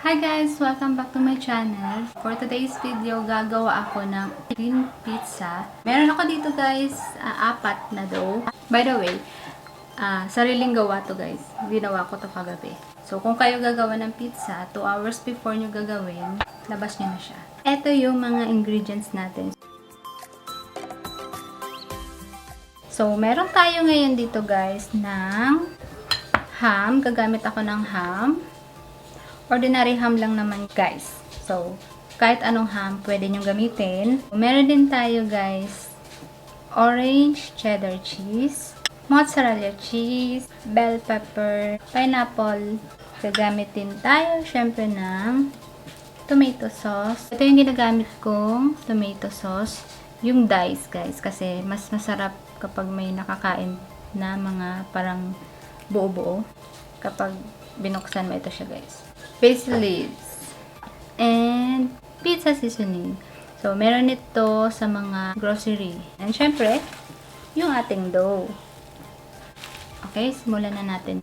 Hi guys! Welcome back to my channel. For today's video, gagawa ako ng green pizza. Meron ako dito guys, apat na dough. By the way, sariling gawa to guys. Ginawa ko to kagabi. So kung kayo gagawa ng pizza, 2 hours before nyo gagawin, labas nyo na siya. Ito yung mga ingredients natin. So meron tayo ngayon dito guys ng ham. Gagamit ako ng ham. Ordinary ham lang naman guys. So, kahit anong ham pwede nyo gamitin. Meron din tayo guys, orange cheddar cheese, mozzarella cheese, bell pepper, pineapple. Gagamit din tayo syempre ng tomato sauce. Ito yung ginagamit kong tomato sauce. Yung dice guys. Kasi mas masarap kapag may nakakain na mga parang buo-buo. Kapag binuksan mo ito siya guys. Basil leaves, and pizza seasoning. So, meron ito sa mga grocery. And syempre, yung ating dough. Okay, simulan na natin.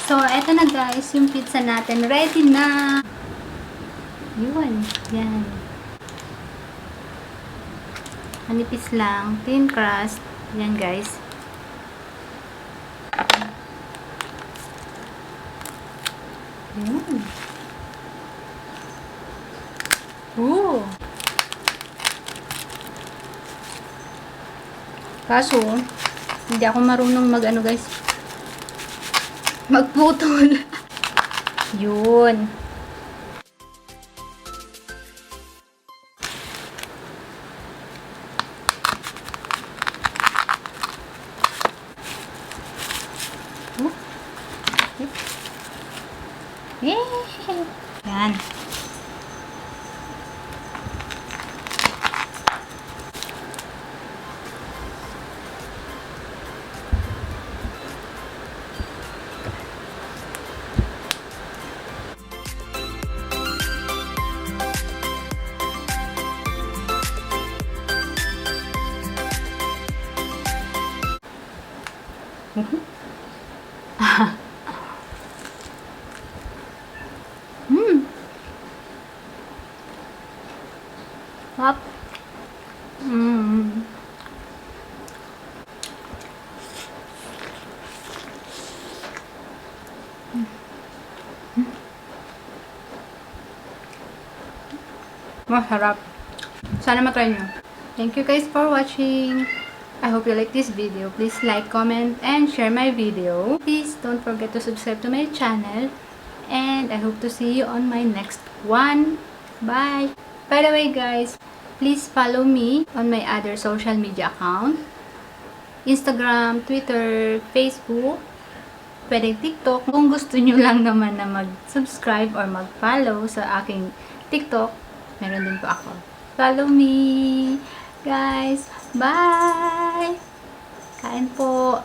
So, eto na guys, yung pizza natin. Ready na! Yun. Yan. Manipis lang. Thin crust. Yan guys. Yun. Ooh. Kaso, hindi ako marunong mag-ano guys. Magputol. Yun. Yan. Up. Masarap. Sana matry nyo. Thank you guys for watching. I hope you like this video. Please like, comment, and share my video. Please don't forget to subscribe to my channel. And I hope to see you on my next one. Bye! By the way guys, please follow me on my other social media account. Instagram, Twitter, Facebook, pwedeng TikTok. Kung gusto nyo lang naman na mag-subscribe or mag-follow sa aking TikTok, meron din po ako. Follow me! Guys, bye! Kain po!